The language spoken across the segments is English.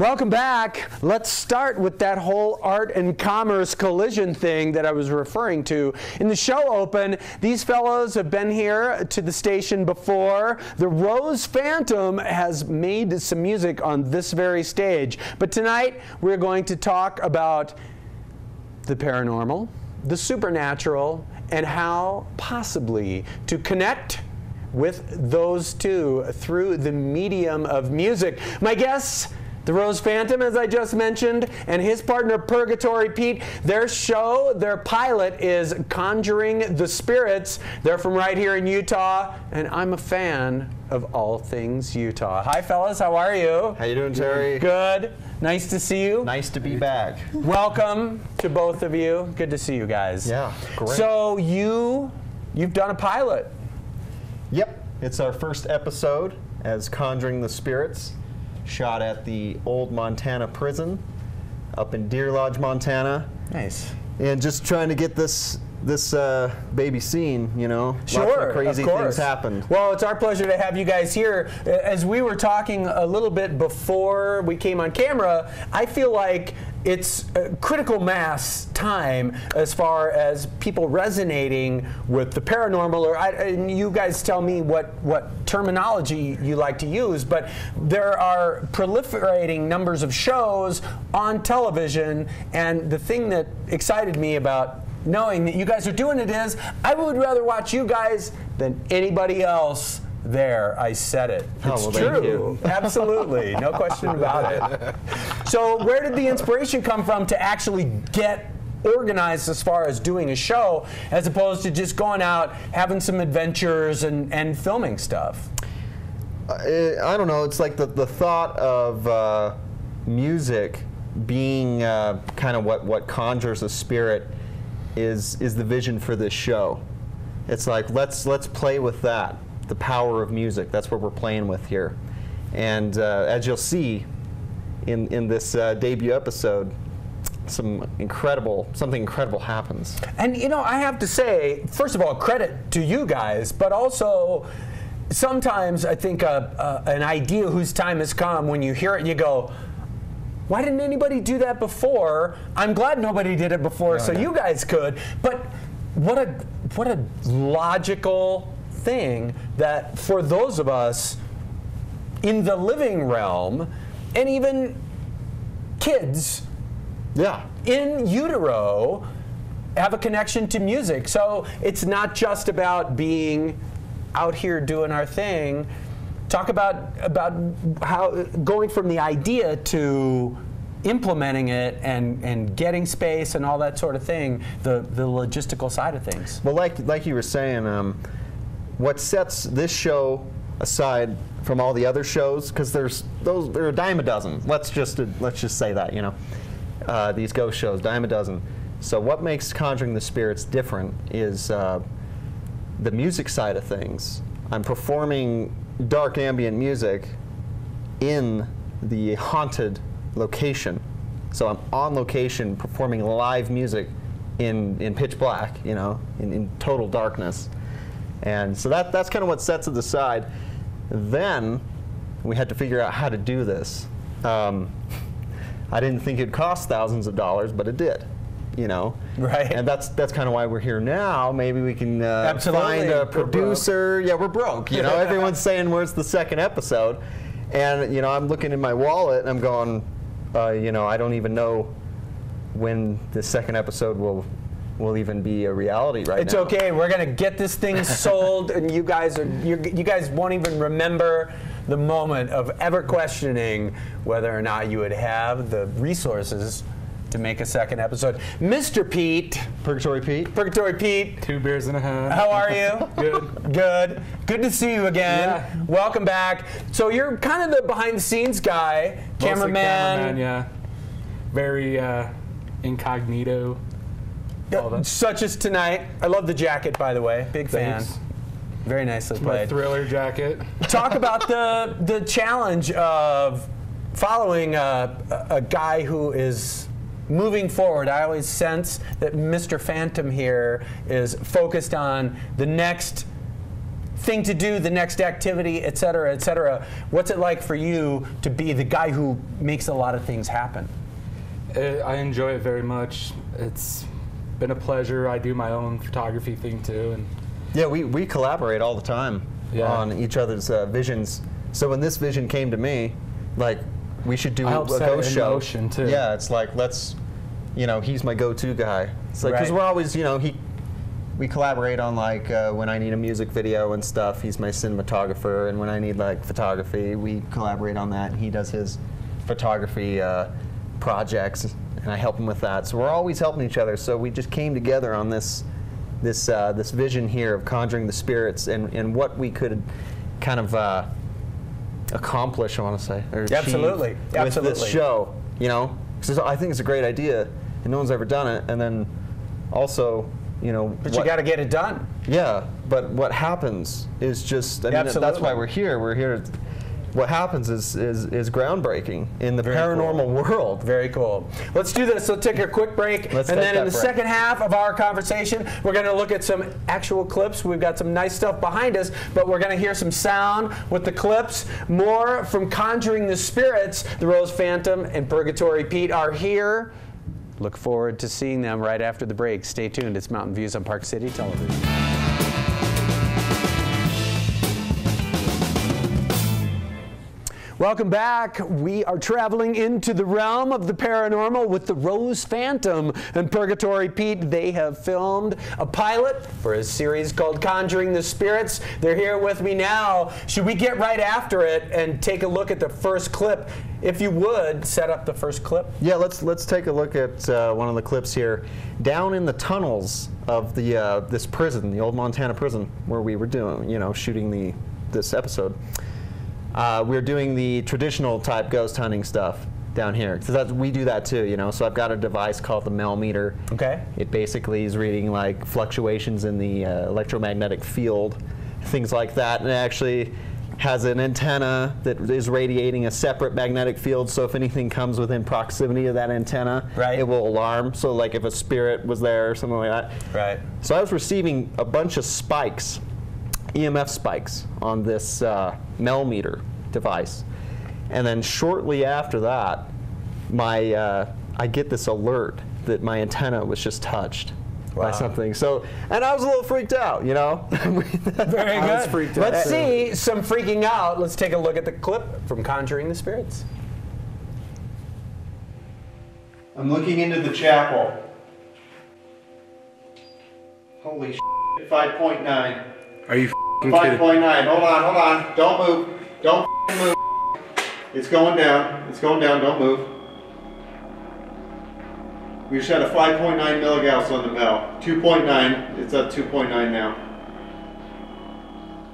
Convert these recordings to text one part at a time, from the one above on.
Welcome back. Let's start with that whole art and commerce collision thing that I was referring to. In the show open, these fellows have been here to the station before. The Rose Phantom has made some music on this very stage. But tonight, we're going to talk about the paranormal, the supernatural, and how possibly to connect with those two through the medium of music. My guests, the Rose Phantom, as I just mentioned, and his partner Purgatory Pete. Their show, their pilot is Conjuring the Spirits. They're from right here in Utah, and I'm a fan of all things Utah. Hi fellas, how are you? How you doing, Terry? Good. Nice to see you. Nice to be back. Welcome to both of you. Good to see you guys. Yeah, great. So you've done a pilot. Yep, it's our first episode as Conjuring the Spirits. Shot at the old Montana prison up in Deer Lodge, Montana. Nice. And just trying to get this baby seen, you know. Sure, lots of crazy things happened. Well, it's our pleasure to have you guys here. As we were talking a little bit before we came on camera, I feel like it's a critical mass time as far as people resonating with the paranormal, and you guys tell me what terminology you like to use, but there are proliferating numbers of shows on television, and the thing that excited me about knowing that you guys are doing it is, I would rather watch you guys than anybody else. There, I said it. It's true. Absolutely. No question about it. So where did the inspiration come from to actually get organized as far as doing a show, as opposed to just going out, having some adventures and filming stuff? I don't know. It's like the thought of music being kind of what conjures a spirit is the vision for this show. It's like, let's play with that. The power of music. That's what we're playing with here. And as you'll see in this debut episode, something incredible happens. And you know, I have to say, first of all, credit to you guys, but also sometimes I think an idea whose time has come, when you hear it, you go, why didn't anybody do that before? I'm glad nobody did it before, so you guys could. But what a logical thing that for those of us in the living realm, and even kids in utero, have a connection to music. So it's not just about being out here doing our thing. Talk about how going from the idea to implementing it and getting space and all that sort of thing, the logistical side of things. Well, like you were saying, what sets this show aside from all the other shows, because they're a dime a dozen. Let's just say that, you know, these ghost shows, dime a dozen. So what makes Conjuring the Spirits different is the music side of things. I'm performing dark ambient music in the haunted location. So I'm on location performing live music in pitch black, you know, in total darkness. And so that's kind of what sets it aside. Then we had to figure out how to do this. I didn't think it'd cost thousands of dollars, but it did, you know. Right. And that's kind of why we're here now. Maybe we can find a producer. Yeah, we're broke. You know, everyone's saying, where's the second episode? And you know, I'm looking in my wallet and I'm going, you know, I don't even know when the second episode will even be a reality right now. It's okay. We're gonna get this thing sold, and you guys won't even remember the moment of ever questioning whether or not you would have the resources to make a second episode. Mr. Pete. Purgatory Pete. Purgatory Pete. 2 beers and a half. How are you? Good. Good. Good to see you again. Yeah. Welcome back. So you're kind of the behind the scenes guy, cameraman. Yeah. Very incognito. Such as tonight. I love the jacket, by the way. Big fan. Thanks. Very nicely My played. Thriller jacket. Talk about the challenge of following a guy who is moving forward. I always sense that Mr. Phantom here is focused on the next thing to do, the next activity, et cetera, et cetera. What's it like for you to be the guy who makes a lot of things happen? I enjoy it very much. It's been a pleasure. I do my own photography thing too, and Yeah, we collaborate all the time on each other's visions. So when this vision came to me, like, we should do a ghost show. Too. Yeah, it's like, let's, he's my go-to guy. It's like, because we're always, we collaborate on, like, when I need a music video and stuff, he's my cinematographer, and when I need, like, photography, we collaborate on that, and he does his photography projects, and I help him with that. So we're always helping each other. So we just came together on this vision here of conjuring the spirits and what we could kind of accomplish, I want to say, or Absolutely. with this show, because I think it's a great idea, and no one's ever done it. And then also, but you got to get it done. Yeah, but what happens is just, I mean, that's why we're here. We're here. What happens is groundbreaking in the paranormal world. Very cool. Let's do this. Let's take a quick break. And then in the second half of our conversation, we're going to look at some actual clips. We've got some nice stuff behind us, but we're going to hear some sound with the clips. More from Conjuring the Spirits. The Rose Phantom and Purgatory Pete are here. Look forward to seeing them right after the break. Stay tuned. It's Mountain Views on Park City Television. Welcome back. We are traveling into the realm of the paranormal with the Rose Phantom and Purgatory Pete. They have filmed a pilot for a series called Conjuring the Spirits. They're here with me now. Should we get right after it and take a look at the first clip? If you would, set up the first clip. Yeah, let's take a look at one of the clips here. Down in the tunnels of the this prison, the old Montana prison, where we were doing, shooting this episode. We're doing the traditional type ghost hunting stuff down here. So we do that too, So I've got a device called the Meter. Okay. It basically is reading like fluctuations in the electromagnetic field, things like that, and it actually has an antenna that is radiating a separate magnetic field. So if anything comes within proximity of that antenna, it will alarm. So like if a spirit was there or something like that. Right. So I was receiving a bunch of spikes. EMF spikes on this Meter device, and then shortly after that, I get this alert that my antenna was just touched by something. So, and I was a little freaked out, Very good. Let's see some freaking out. Let's take a look at the clip from Conjuring the Spirits. I'm looking into the chapel. Holy shit, 5.9. Are you f***ing kidding? 5.9. Hold on. Don't move. Don't move. It's going down. Don't move. We just had a 5.9 milligauss on the bell. 2.9. It's at 2.9 now.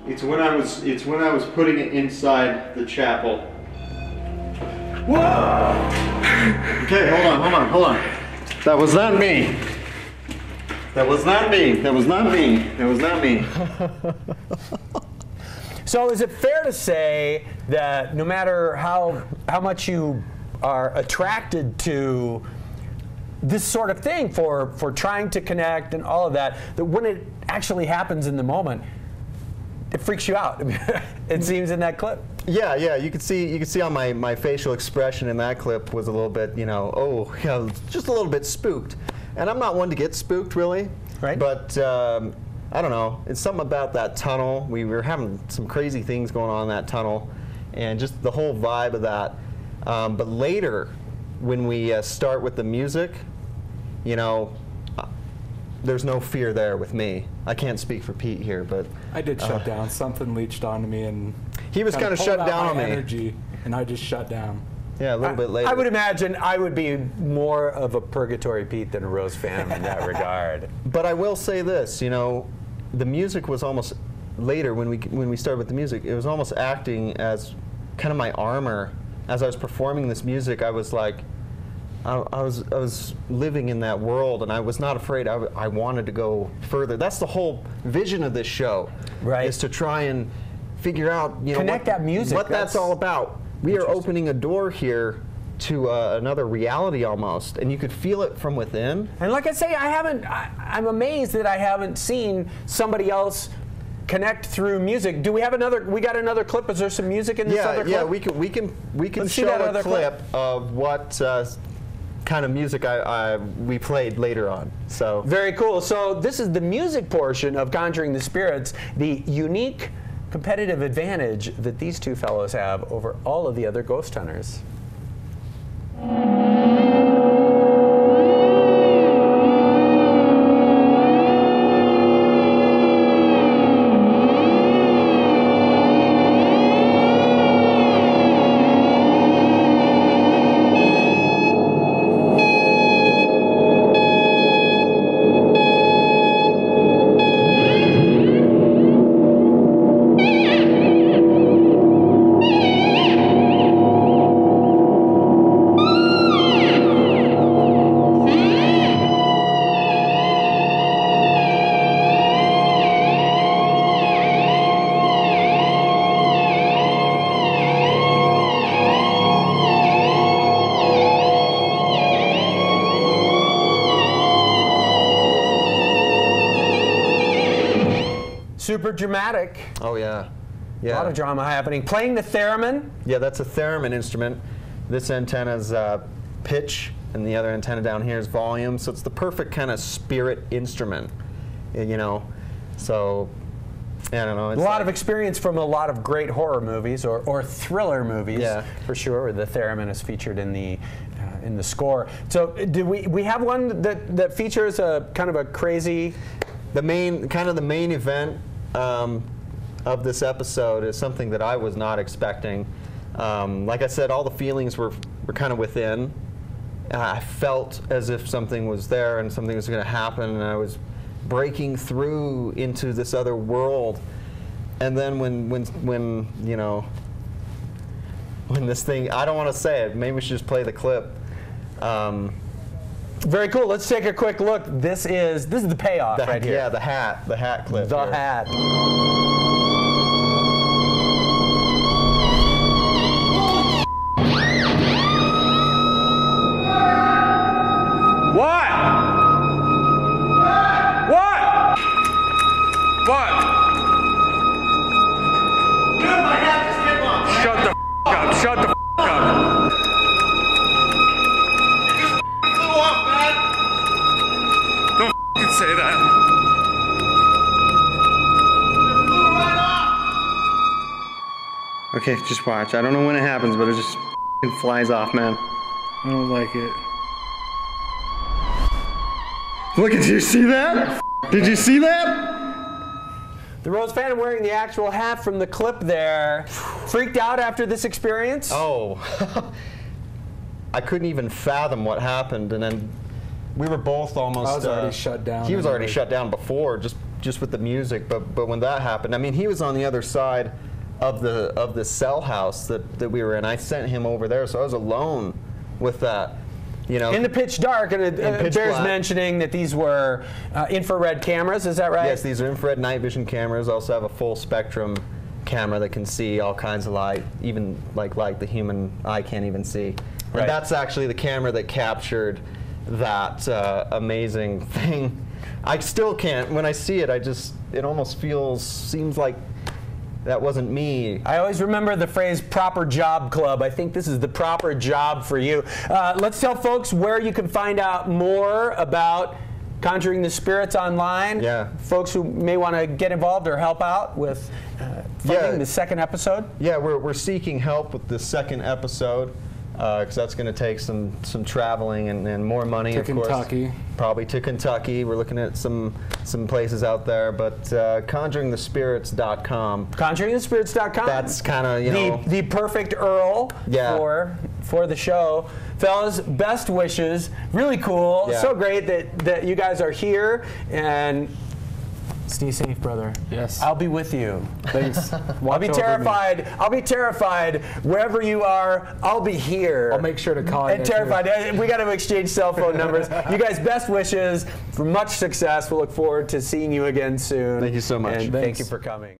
It's when I was putting it inside the chapel. Whoa! Okay, hold on. That was not me. That was not me. So is it fair to say that no matter how much you are attracted to this sort of thing for trying to connect and all of that, that when it actually happens in the moment, it freaks you out? It seems in that clip. Yeah, you could see on my facial expression in that clip was a little bit, just a little bit spooked. And I'm not one to get spooked, really. Right. But I don't know. It's something about that tunnel. We were having some crazy things going on in that tunnel, and just the whole vibe of that. But later, when we start with the music, there's no fear there with me. I can't speak for Pete here, but I did shut down. Something leached onto me, and he was kind of shut down on me. Energy, and I just shut down. Yeah, a little bit later. I would imagine I would be more of a Purgatory Pete than a Rose Phantom in that regard. But I will say this, the music was almost later when we started with the music. It was almost acting as kind of my armor. As I was performing this music, I was like, I was living in that world, and I was not afraid. I wanted to go further. That's the whole vision of this show, right? Is to try and figure out, connect that music. What that's all about. We are opening a door here to another reality almost, and you could feel it from within. And like I say, I'm amazed that I haven't seen somebody else connect through music. Do we have another? We got another clip. Is there some music in this other clip? Yeah, we can Let's see show that a other clip of what kind of music we played later on. So very cool. So this is the music portion of Conjuring the Spirits, the unique competitive advantage that these two fellows have over all of the other ghost hunters. Super dramatic. oh yeah, A lot of drama happening. Playing the theremin. Yeah, that's a theremin instrument. This antenna's pitch, and the other antenna down here is volume. So it's the perfect kind of spirit instrument, you know. So I don't know. It's A lot of experience from a lot of great horror movies or thriller movies, Yeah. for sure. Where the theremin is featured in the score. So do we have one that features a kind of a crazy? the main event of this episode is something that I was not expecting. Like I said, all the feelings were kind of within. I felt as if something was there and something was going to happen, and I was breaking through into this other world. And then when you know, when this thing, I don't want to say it. Maybe we should just play the clip. Very cool. Let's take a quick look. This is the payoff right here. Yeah, the hat clip. The here. hat. What? What? What? Dude, my hat just came off. Shut the up. Shut the up. It just flew off, man. Don't say that. It flew right off. Okay, just watch. I don't know when it happens, but it just flies off, man. I don't like it. Look, did you see that? Did you see that? The Rose Phantom wearing the actual hat from the clip there. Freaked out after this experience? Oh. I couldn't even fathom what happened, and then we were both almost. I was already shut down. He was already anyway. shut down before, just with the music. But when that happened, I mean, he was on the other side of the cell house that we were in. I sent him over there, so I was alone with that. You know, In the pitch dark, and it pitch bears black. mentioning that these were infrared cameras, is that right? Yes, these are infrared night vision cameras. Also have a full spectrum camera that can see all kinds of light, even like light the human eye can't even see. Right. And that's actually the camera that captured that amazing thing. I still can't, when I see it, it almost seems like that wasn't me. I always remember the phrase proper job club. I think this is the proper job for you. Let's tell folks where you can find out more about Conjuring the Spirits online. Yeah. Folks who may want to get involved or help out with funding the second episode. Yeah, we're seeking help with the second episode, because that's going to take some traveling and more money, To of course. Kentucky. Probably to Kentucky. We're looking at some places out there, but conjuringthespirits.com. ConjuringTheSpirits.com. That's kind of, you know, the perfect URL Yeah. for the show. Fellas, best wishes. Really cool. Yeah. So great that you guys are here, and stay safe, brother. Yes. I'll be with you. Thanks. I'll Watch be over me. terrified. I'll be terrified wherever you are. I'll be here. I'll make sure to call you. And terrified. We got to exchange cell phone numbers. You guys, best wishes for much success. We'll look forward to seeing you again soon. Thank you so much. And thank Thanks. you for coming.